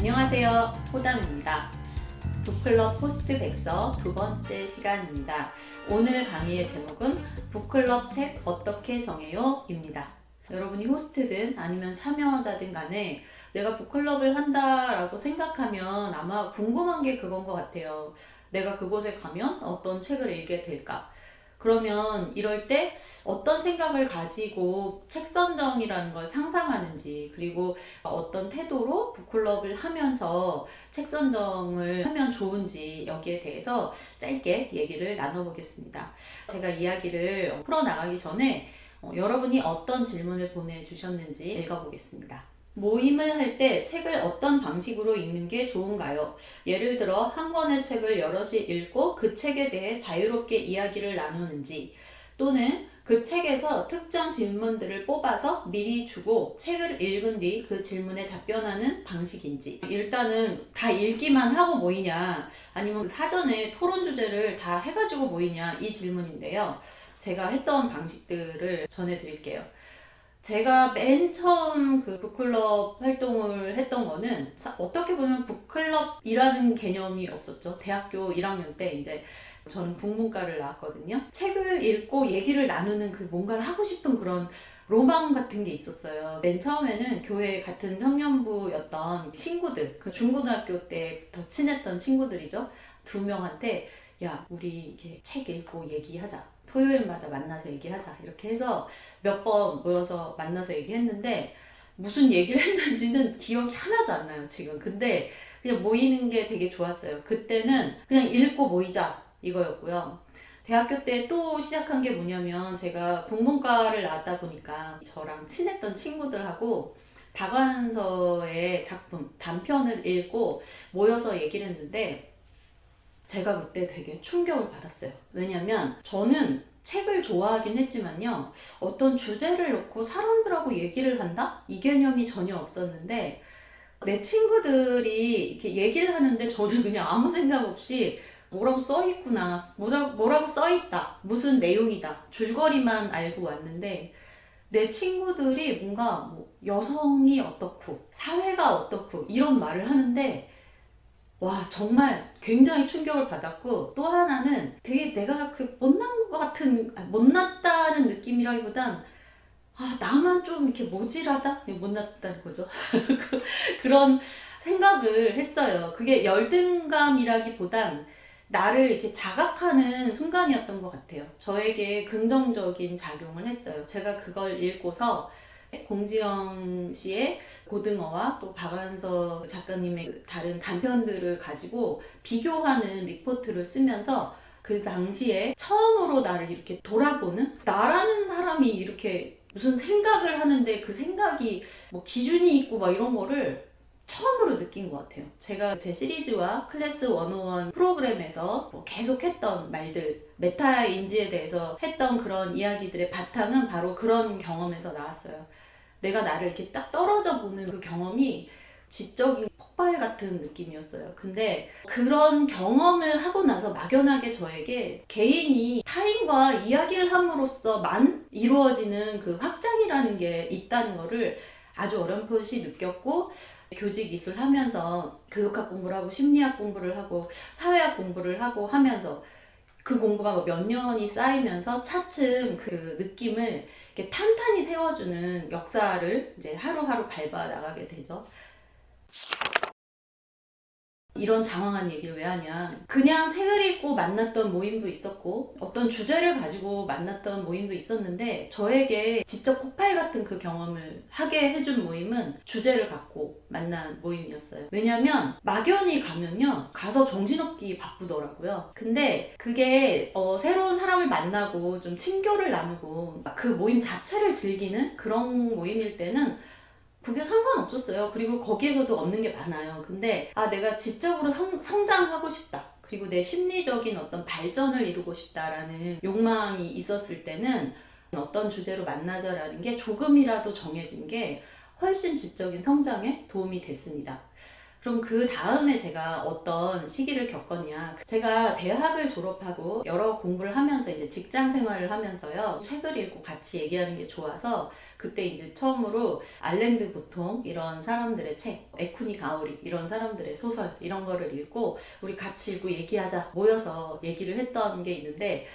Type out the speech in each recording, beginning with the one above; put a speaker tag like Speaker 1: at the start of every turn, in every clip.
Speaker 1: 안녕하세요. 호담입니다. 북클럽 포스트 백서 두 번째 시간입니다. 오늘 강의의 제목은 북클럽 책 어떻게 정해요? 입니다. 여러분이 호스트든 아니면 참여자든 간에 내가 북클럽을 한다라고 생각하면 아마 궁금한 게 그건 것 같아요. 내가 그곳에 가면 어떤 책을 읽게 될까? 그러면 이럴 때 어떤 생각을 가지고 책 선정이라는 걸 상상하는지, 그리고 어떤 태도로 북클럽을 하면서 책 선정을 하면 좋은지, 여기에 대해서 짧게 얘기를 나눠보겠습니다. 제가 이야기를 풀어나가기 전에 여러분이 어떤 질문을 보내주셨는지 읽어보겠습니다. 모임을 할 때 책을 어떤 방식으로 읽는 게 좋은가요? 예를 들어 한 권의 책을 여럿이 읽고 그 책에 대해 자유롭게 이야기를 나누는지, 또는 그 책에서 특정 질문들을 뽑아서 미리 주고 책을 읽은 뒤 그 질문에 답변하는 방식인지. 일단은 다 읽기만 하고 모이냐, 아니면 사전에 토론 주제를 다 해가지고 모이냐, 이 질문인데요. 제가 했던 방식들을 전해드릴게요. 제가 맨 처음 그 북클럽 활동을 했던 거는 어떻게 보면 북클럽이라는 개념이 없었죠. 대학교 1학년 때 이제 저는 국문과를 나왔거든요. 책을 읽고 얘기를 나누는 그 뭔가를 하고 싶은 그런 로망 같은 게 있었어요. 맨 처음에는 교회 같은 청년부였던 친구들, 그 중고등학교 때부터 친했던 친구들이죠. 두 명한테 야, 우리 이렇게 책 읽고 얘기하자. 토요일마다 만나서 얘기하자. 이렇게 해서 몇 번 모여서 만나서 얘기했는데 무슨 얘기를 했는지는 기억이 하나도 안 나요, 지금. 근데 그냥 모이는 게 되게 좋았어요. 그때는 그냥 읽고 모이자 이거였고요. 대학교 때 또 시작한 게 뭐냐면, 제가 국문과를 나왔다 보니까 저랑 친했던 친구들하고 박완서의 작품, 단편을 읽고 모여서 얘기를 했는데 제가 그때 되게 충격을 받았어요. 왜냐면 저는 책을 좋아하긴 했지만요, 어떤 주제를 놓고 사람들하고 얘기를 한다? 이 개념이 전혀 없었는데, 내 친구들이 이렇게 얘기를 하는데 저는 그냥 아무 생각 없이 뭐라고 써있구나, 뭐라고 써있다, 무슨 내용이다, 줄거리만 알고 왔는데, 내 친구들이 뭔가 뭐 여성이 어떻고 사회가 어떻고 이런 말을 하는데, 와, 정말 굉장히 충격을 받았고, 또 하나는 되게 내가 그 못난 것 같은, 못났다는 느낌이라기보단 나만 좀 이렇게 모질하다? 못났다는 거죠. 그런 생각을 했어요. 그게 열등감이라기보단 나를 이렇게 자각하는 순간이었던 것 같아요. 저에게 긍정적인 작용을 했어요. 제가 그걸 읽고서 공지영 씨의 고등어와 또 박완서 작가님의 다른 단편들을 가지고 비교하는 리포트를 쓰면서 그 당시에 처음으로 나를 이렇게 돌아보는, 나라는 사람이 이렇게 무슨 생각을 하는데 그 생각이 뭐 기준이 있고 막 이런 거를 처음으로 느낀 것 같아요. 제가 제 시리즈와 클래스 101 프로그램에서 뭐 계속 했던 말들, 메타인지에 대해서 했던 그런 이야기들의 바탕은 바로 그런 경험에서 나왔어요. 내가 나를 이렇게 딱 떨어져 보는 그 경험이 지적인 폭발 같은 느낌이었어요. 근데 그런 경험을 하고 나서 막연하게 저에게 개인이 타인과 이야기를 함으로써만 이루어지는 그 확장이라는 게 있다는 거를 아주 어렴풋이 느꼈고, 교직 이술 하면서 교육학 공부를 하고 심리학 공부를 하고 사회학 공부를 하고 하면서 그 공부가 몇 년이 쌓이면서 차츰 그 느낌을 이렇게 탄탄히 세워주는 역사를 이제 하루하루 밟아 나가게 되죠. 이런 장황한 얘기를 왜 하냐, 그냥 책을 읽고 만났던 모임도 있었고 어떤 주제를 가지고 만났던 모임도 있었는데, 저에게 지적 폭발 같은 그 경험을 하게 해준 모임은 주제를 갖고 만난 모임이었어요. 왜냐면 막연히 가면요, 가서 정신없기 바쁘더라고요. 근데 그게 새로운 사람을 만나고 좀 친교를 나누고 그 모임 자체를 즐기는 그런 모임일 때는 그게 상관없었어요. 그리고 거기에서도 얻는 게 많아요. 근데 내가 지적으로 성장하고 싶다, 그리고 내 심리적인 어떤 발전을 이루고 싶다라는 욕망이 있었을 때는 어떤 주제로 만나자라는 게 조금이라도 정해진 게 훨씬 지적인 성장에 도움이 됐습니다. 그럼 그 다음에 제가 어떤 시기를 겪었냐. 제가 대학을 졸업하고 여러 공부를 하면서 이제 직장 생활을 하면서요. 책을 읽고 같이 얘기하는 게 좋아서 그때 이제 처음으로 알랭드 보통 이런 사람들의 책, 에쿠니 가오리 이런 사람들의 소설 이런 거를 읽고 우리 같이 읽고 얘기하자 모여서 얘기를 했던 게 있는데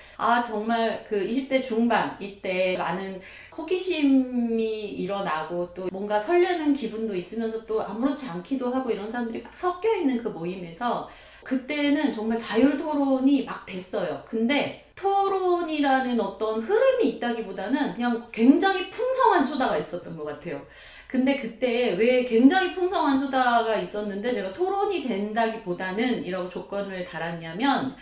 Speaker 1: 정말 그 20대 중반 이때 많은 호기심이 일어나고 또 뭔가 설레는 기분도 있으면서 또 아무렇지 않기도 하고 이런 사람들이 막 섞여 있는 그 모임에서 그때는 정말 자율 토론이 막 됐어요. 근데 토론이라는 어떤 흐름이 있다기보다는 그냥 굉장히 풍성한 수다가 있었던 것 같아요. 근데 그때 왜 굉장히 풍성한 수다가 있었는데 제가 토론이 된다기보다는 이라고 조건을 달았냐면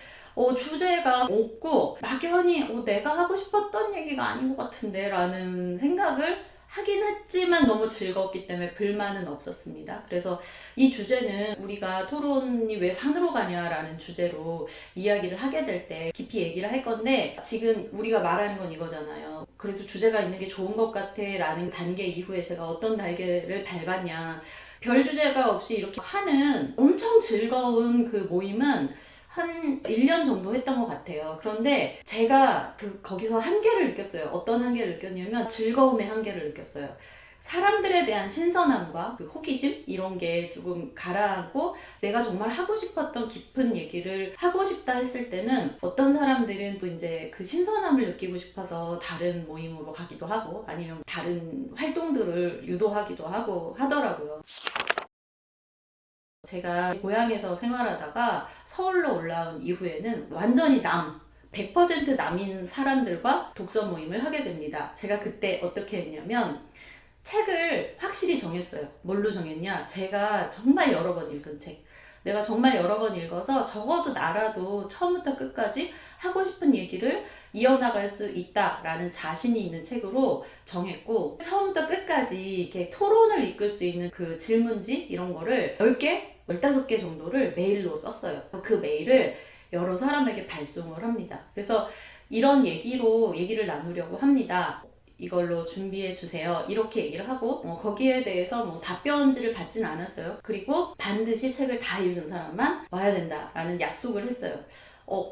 Speaker 1: 주제가 없고 막연히 내가 하고 싶었던 얘기가 아닌 것 같은데 라는 생각을 하긴 했지만 너무 즐거웠기 때문에 불만은 없었습니다. 그래서 이 주제는 우리가 토론이 왜 산으로 가냐라는 주제로 이야기를 하게 될 때 깊이 얘기를 할 건데 지금 우리가 말하는 건 이거잖아요. 그래도 주제가 있는 게 좋은 것 같아 라는 단계 이후에 제가 어떤 단계를 밟았냐. 별 주제가 없이 이렇게 하는 엄청 즐거운 그 모임은 한 1년 정도 했던 것 같아요. 그런데 제가 거기서 한계를 느꼈어요. 어떤 한계를 느꼈냐면 즐거움의 한계를 느꼈어요. 사람들에 대한 신선함과 그 호기심 이런 게 조금 가라앉고 내가 정말 하고 싶었던 깊은 얘기를 하고 싶다 했을 때는 어떤 사람들은 또 이제 그 신선함을 느끼고 싶어서 다른 모임으로 가기도 하고 아니면 다른 활동들을 유도하기도 하고 하더라고요. 제가 고향에서 생활하다가 서울로 올라온 이후에는 완전히 100% 남인 사람들과 독서 모임을 하게 됩니다. 제가 그때 어떻게 했냐면 책을 확실히 정했어요. 뭘로 정했냐? 제가 정말 여러 번 읽은 책. 내가 정말 여러 번 읽어서 적어도 나라도 처음부터 끝까지 하고 싶은 얘기를 이어나갈 수 있다라는 자신이 있는 책으로 정했고 처음부터 끝까지 이렇게 토론을 이끌 수 있는 그 질문지 이런 거를 10개, 15개 정도를 메일로 썼어요. 그 메일을 여러 사람에게 발송을 합니다. 그래서 이런 얘기를 나누려고 합니다. 이걸로 준비해 주세요. 이렇게 얘기를 하고 거기에 대해서 답변지를 받진 않았어요. 그리고 반드시 책을 다 읽은 사람만 와야 된다라는 약속을 했어요.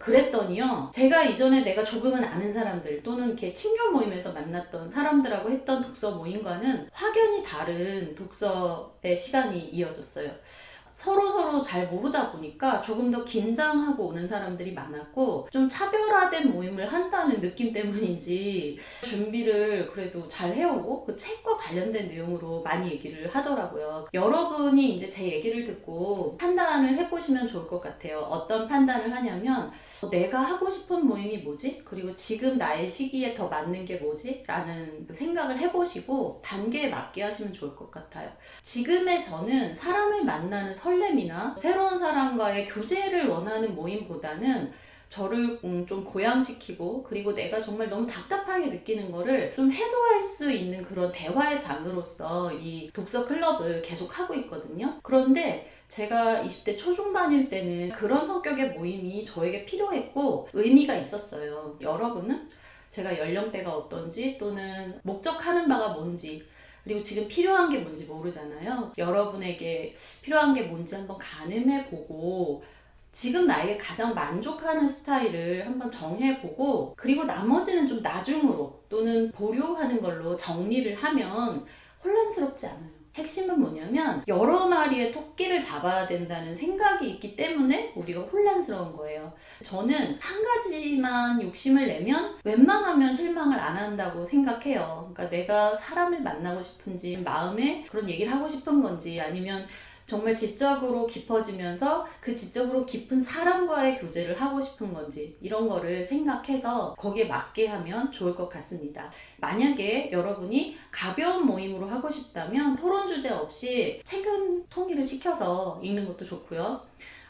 Speaker 1: 그랬더니요. 제가 이전에 내가 조금은 아는 사람들 또는 이렇게 친교 모임에서 만났던 사람들하고 했던 독서 모임과는 확연히 다른 독서의 시간이 이어졌어요. 서로 잘 모르다 보니까 조금 더 긴장하고 오는 사람들이 많았고 좀 차별화된 모임을 한다는 느낌 때문인지 준비를 그래도 잘 해오고 그 책과 관련된 내용으로 많이 얘기를 하더라고요. 여러분이 이제 제 얘기를 듣고 판단을 해보시면 좋을 것 같아요. 어떤 판단을 하냐면 내가 하고 싶은 모임이 뭐지? 그리고 지금 나의 시기에 더 맞는 게 뭐지? 라는 생각을 해보시고 단계에 맞게 하시면 좋을 것 같아요. 지금의 저는 사람을 만나는 설렘이나 새로운 사람과의 교제를 원하는 모임보다는 저를 좀 고양시키고 그리고 내가 정말 너무 답답하게 느끼는 거를 좀 해소할 수 있는 그런 대화의 장으로서 이 독서 클럽을 계속 하고 있거든요. 그런데 제가 20대 초중반일 때는 그런 성격의 모임이 저에게 필요했고 의미가 있었어요. 여러분은 제가 연령대가 어떤지 또는 목적하는 바가 뭔지 그리고 지금 필요한 게 뭔지 모르잖아요. 여러분에게 필요한 게 뭔지 한번 가늠해보고 지금 나에게 가장 만족하는 스타일을 한번 정해보고 그리고 나머지는 좀 나중으로 또는 보류하는 걸로 정리를 하면 혼란스럽지 않아요. 핵심은 뭐냐면 여러 마리의 토끼를 잡아야 된다는 생각이 있기 때문에 우리가 혼란스러운 거예요. 저는 한 가지만 욕심을 내면 웬만하면 실망을 안 한다고 생각해요. 그러니까 내가 사람을 만나고 싶은지 마음에 그런 얘기를 하고 싶은 건지 아니면 정말 지적으로 깊어지면서 그 지적으로 깊은 사람과의 교제를 하고 싶은 건지 이런 거를 생각해서 거기에 맞게 하면 좋을 것 같습니다. 만약에 여러분이 가벼운 모임으로 하고 싶다면 토론 주제 없이 책은 통일을 시켜서 읽는 것도 좋고요.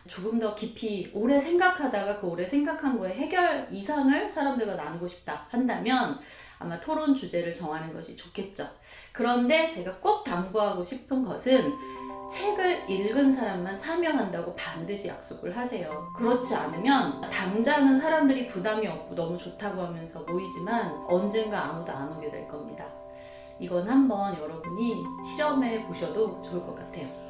Speaker 1: 조금 더 깊이 오래 생각하다가 그 오래 생각한 거에 해결 이상을 사람들과 나누고 싶다 한다면 아마 토론 주제를 정하는 것이 좋겠죠. 그런데 제가 꼭 당부하고 싶은 것은 책을 읽은 사람만 참여한다고 반드시 약속을 하세요. 그렇지 않으면 당장은 사람들이 부담이 없고 너무 좋다고 하면서 모이지만 언젠가 아무도 안 오게 될 겁니다. 이건 한번 여러분이 실험해 보셔도 좋을 것 같아요.